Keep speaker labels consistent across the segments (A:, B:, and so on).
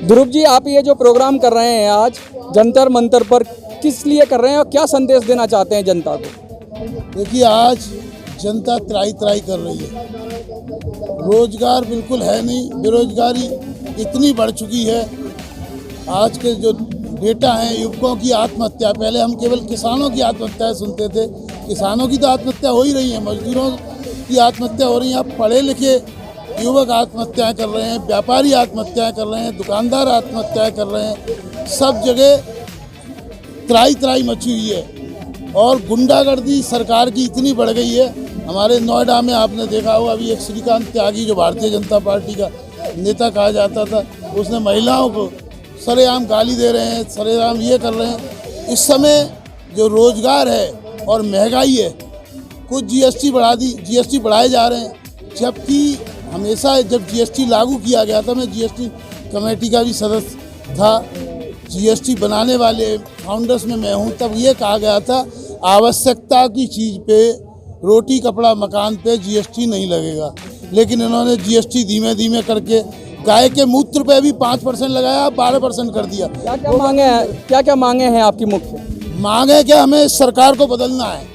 A: ध्रुव जी, आप ये जो प्रोग्राम कर रहे हैं आज जंतर मंतर पर, किस लिए कर रहे हैं और क्या संदेश देना चाहते हैं जनता को?
B: देखिए, आज जनता त्राही त्राही कर रही है। रोजगार बिल्कुल है नहीं, बेरोजगारी इतनी बढ़ चुकी है। आज के जो डेटा हैं, युवकों की आत्महत्या, पहले हम केवल किसानों की आत्महत्याएं सुनते थे। किसानों की तो आत्महत्या हो ही रही है, मजदूरों की आत्महत्या हो रही है। अब पढ़े लिखे युवक आत्महत्याएं कर रहे हैं, व्यापारी आत्महत्याएं कर रहे हैं, दुकानदार आत्महत्याएं कर रहे हैं। सब जगह त्राही त्राही मची हुई है और गुंडागर्दी सरकार की इतनी बढ़ गई है। हमारे नोएडा में आपने देखा होगा, अभी एक श्रीकांत त्यागी जो भारतीय जनता पार्टी का नेता कहा जाता था, उसने महिलाओं को सरेआम गाली दे रहे हैं, सरेआम ये कर रहे हैं। इस समय जो रोजगार है और महंगाई है, कुछ जीएसटी बढ़ा दी, जीएसटी बढ़ाए जा रहे हैं। जबकि हमेशा जब जीएसटी लागू किया गया था, मैं जीएसटी कमेटी का भी सदस्य था, जीएसटी बनाने वाले फाउंडर्स में मैं हूं, तब ये कहा गया था आवश्यकता की चीज़ पे, रोटी कपड़ा मकान पे जीएसटी नहीं लगेगा। लेकिन इन्होंने जीएसटी धीमे धीमे करके गाय के मूत्र पे भी 5% लगाया, 12% कर दिया।
A: क्या क्या मांगे हैं आपकी मुख्य?
B: मांग है क्या? हमें सरकार को बदलना है।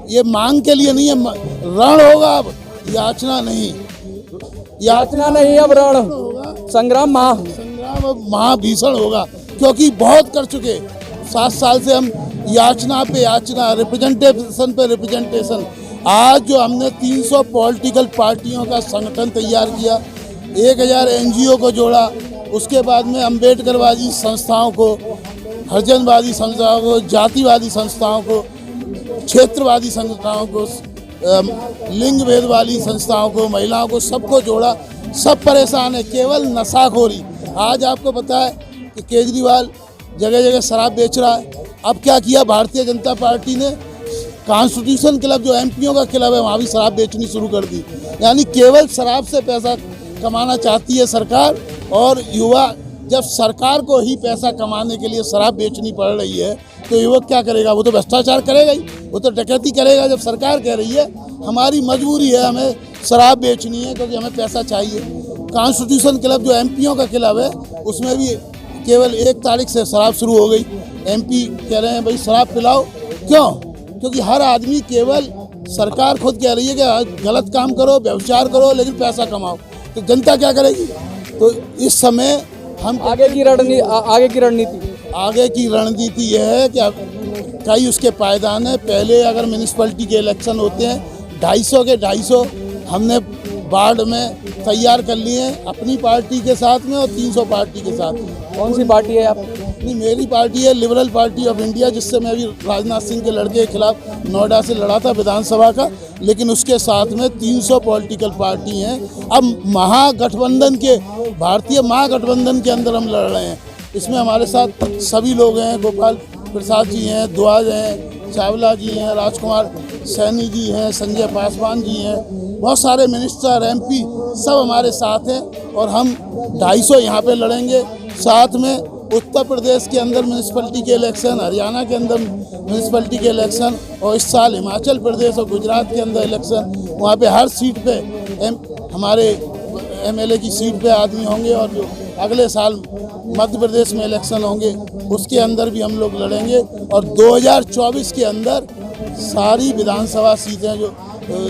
B: ये मांग के लिए नहीं है, रण होगा अब, याचना नहीं।
A: याचना नहीं, अब रण
B: होगा,
A: संग्राम
B: अब महाभीषण होगा। क्योंकि बहुत कर चुके, 7 साल से हम याचना पे याचना, रिप्रेजेंटेशन पे रिप्रेजेंटेशन। आज जो हमने 300 पॉलिटिकल पार्टियों का संगठन तैयार किया, 1000 एनजीओ को जोड़ा, उसके बाद में अम्बेडकरवादी संस्थाओं को, हरिजनवादी संस्थाओं को, जातिवादी संस्थाओं को, क्षेत्रवादी संस्थाओं को, लिंग भेद वाली संस्थाओं को, महिलाओं को, सबको जोड़ा। सब परेशान है, केवल नशाखोरी। आज आपको पता है कि केजरीवाल जगह जगह शराब बेच रहा है। अब क्या किया भारतीय जनता पार्टी ने? कॉन्स्टिट्यूशन क्लब जो एमपीओ का क्लब है, वहाँ भी शराब बेचनी शुरू कर दी। यानी केवल शराब से पैसा कमाना चाहती है सरकार। और युवा, जब सरकार को ही पैसा कमाने के लिए शराब बेचनी पड़ रही है, तो युवक क्या करेगा? वो तो भ्रष्टाचार करेगा ही, वो तो डकैती करेगा। जब सरकार कह रही है हमारी मजबूरी है, हमें शराब बेचनी है क्योंकि हमें पैसा चाहिए। कॉन्स्टिट्यूशन क्लब जो एमपीओ का क्लब है, उसमें भी केवल 1 तारीख से शराब शुरू हो गई। एमपी कह रहे हैं भाई शराब पिलाओ। क्यों? क्योंकि हर आदमी, केवल सरकार खुद कह रही है कि गलत काम करो, व्यभिचार करो, लेकिन पैसा कमाओ। तो जनता क्या करेगी? तो इस समय हम
A: आगे की
B: रणनीति यह है कि कई उसके पायदान है। पहले अगर म्यूनिसिपैलिटी के इलेक्शन होते हैं, 250 के 250 हमने वार्ड में तैयार कर लिए हैं, अपनी पार्टी के साथ में और 300 पार्टी के साथ में।
A: कौन सी पार्टी है आप?
B: नहीं, मेरी पार्टी है लिबरल पार्टी ऑफ इंडिया, जिससे मैं भी राजनाथ सिंह के लड़के के खिलाफ नोएडा से लड़ा था विधानसभा का। लेकिन उसके साथ में 300 पॉलिटिकल पार्टी हैं। अब महागठबंधन के, भारतीय महागठबंधन के अंदर हम लड़ रहे हैं। इसमें हमारे साथ सभी लोग हैं, गोपाल प्रसाद जी हैं, द्वाज हैं, चावला जी हैं, राजकुमार सैनी जी हैं, संजय पासवान जी हैं, बहुत सारे मिनिस्टर, एमपी सब हमारे साथ हैं। और हम 250 यहाँ पे लड़ेंगे। साथ में उत्तर प्रदेश के अंदर म्यूनिसिपैलिटी के इलेक्शन, हरियाणा के अंदर म्यूनिसिपैलिटी के इलेक्शन, और इस साल हिमाचल प्रदेश और गुजरात के अंदर इलेक्शन। वहाँ पे हर सीट पे हमारे एमएलए की सीट पे आदमी होंगे। और जो अगले साल मध्य प्रदेश में इलेक्शन होंगे, उसके अंदर भी हम लोग लड़ेंगे। और 2024 के अंदर सारी विधानसभा सीटें जो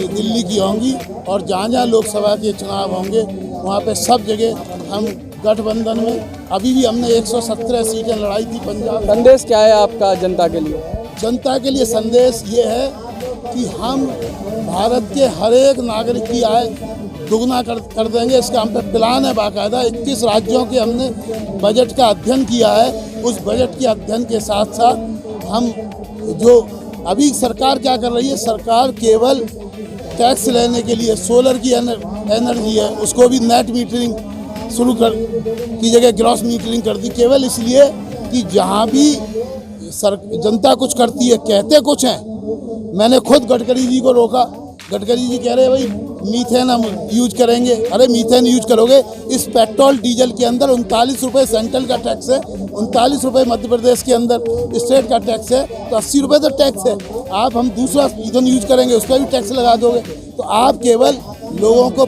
B: दिल्ली की होंगी और जहाँ लोकसभा के चुनाव होंगे, वहाँ पे सब जगह हम गठबंधन में, अभी भी हमने 117 सीटें लड़ाई थी पंजाब।
A: संदेश क्या है आपका जनता के लिए?
B: जनता के लिए संदेश ये है कि हम भारत के हर एक नागरिक की आय दुगना कर देंगे। इसका हम पे प्लान है बाकायदा। 21 राज्यों के हमने बजट का अध्ययन किया है। उस बजट के अध्ययन के साथ साथ हम, जो अभी सरकार क्या कर रही है, सरकार केवल टैक्स लेने के लिए सोलर की एनर्जी है, उसको भी नेट मीटरिंग शुरू कर की जगह ग्रॉस मीटरिंग कर दी। केवल इसलिए कि जहाँ भी जनता कुछ करती है, कहते कुछ हैं। मैंने खुद गडकरी जी को रोका। गडकरी जी कह रहे हैं भाई मीथेन हम यूज करेंगे। अरे मीथेन यूज करोगे, इस पेट्रोल डीजल के अंदर 39 रुपये सेंट्रल का टैक्स है, 39 रुपये मध्य प्रदेश के अंदर स्टेट का टैक्स है, तो 80 रुपये तो टैक्स है। आप हम दूसरा ईंधन यूज करेंगे, उस पर भी टैक्स लगा दोगे। तो आप केवल लोगों को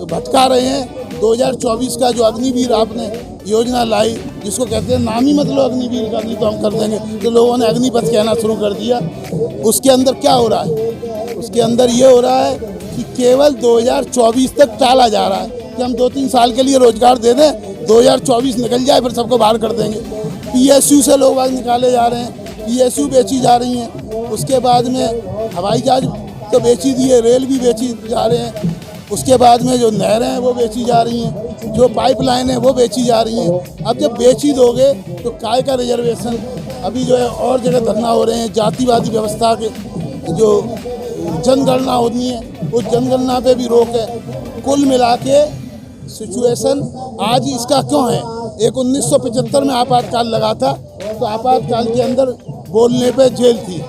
B: भटका रहे हैं। 2024 का जो अग्निवीर आपने योजना लाई, जिसको कहते हैं नाम ही मतलब अग्निवीर का, नहीं तो हम कर देंगे, तो लोगों ने अग्निपथ कहना शुरू कर दिया। उसके अंदर क्या हो रहा है? उसके अंदर ये हो रहा है कि केवल 2024 तक टाला जा रहा है कि हम 2-3 साल के लिए रोजगार दे दें, 2024 निकल जाए फिर सबको बाहर कर देंगे। PSU से लोग बाग निकाले जा रहे हैं, PSU बेची जा रही हैं। उसके बाद में हवाई जहाज तो बेची दिए, रेल भी बेची जा रहे हैं। उसके बाद में जो नहरें हैं वो बेची जा रही हैं, जो पाइपलाइन है वो बेची जा रही हैं। अब जब बेची दोगे तो काय का रिजर्वेशन? अभी जो है और जगह धरना हो रहे हैं, जातिवादी व्यवस्था के जो जनगणना होनी है उस जनगणना पे भी रोक है। कुल मिला के सिचुएशन आज इसका क्यों है? एक 1975 में आपातकाल लगा था, तो आपातकाल के अंदर बोलने पे जेल थी।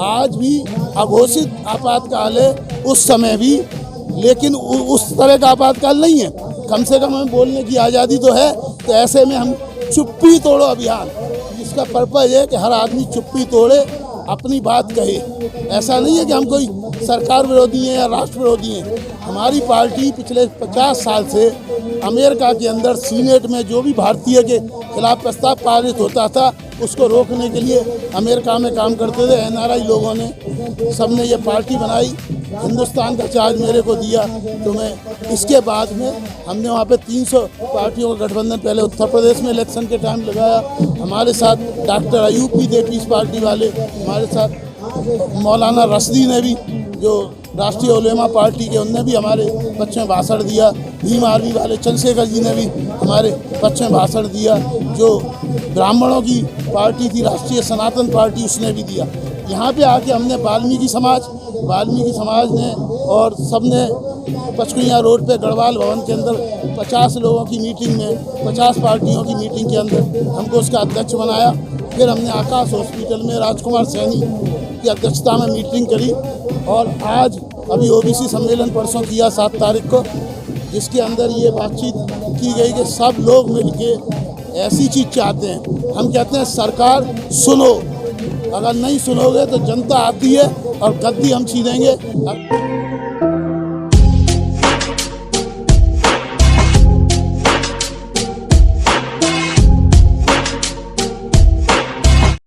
B: आज भी अघोषित आपातकाल है, उस समय भी, लेकिन उस तरह का आपातकाल नहीं है। कम से कम हमें बोलने की आज़ादी तो है। तो ऐसे में हम चुप्पी तोड़ो अभियान, जिसका पर्पज़ है कि हर आदमी चुप्पी तोड़े, अपनी बात कहे। ऐसा नहीं है कि हम कोई सरकार विरोधी हैं या राष्ट्र विरोधी हैं। हमारी पार्टी पिछले 50 साल से अमेरिका के अंदर सीनेट में जो भी भारतीय के खिलाफ प्रस्ताव पारित होता था उसको रोकने के लिए अमेरिका में काम करते थे। NRI लोगों ने सबने ये पार्टी बनाई, हिंदुस्तान का चार्ज मेरे को दिया। तो मैं इसके बाद में हमने वहाँ पे 300 पार्टियों का गठबंधन पहले उत्तर प्रदेश में इलेक्शन के टाइम लगाया। हमारे साथ डॉक्टर अयूब भी थे, पीस पार्टी वाले, हमारे साथ मौलाना रशदी ने भी, जो राष्ट्रीय उलेमा पार्टी के, उनने भी हमारे पक्ष में भाषण दिया। भीम आर्मी वाले चंद्रशेखर जी ने भी हमारे पक्ष में भाषण दिया। जो ब्राह्मणों की पार्टी थी राष्ट्रीय सनातन पार्टी, उसने भी दिया। यहाँ पे आके हमने वाल्मीकि समाज ने और सबने पचकुइया रोड पे गढ़वाल भवन के अंदर 50 लोगों की मीटिंग में, 50 पार्टियों की मीटिंग के अंदर हमको उसका अध्यक्ष बनाया। फिर हमने आकाश हॉस्पिटल में राजकुमार सैनी की अध्यक्षता में मीटिंग करी। और आज अभी OBC सम्मेलन परसों किया 7 तारीख को, जिसके अंदर ये बातचीत की गई कि सब लोग मिलके ऐसी चीज़ चाहते हैं। हम कहते हैं सरकार सुनो, अगर नहीं सुनोगे तो जनता आती है और गद्दी हम छीनेंगे।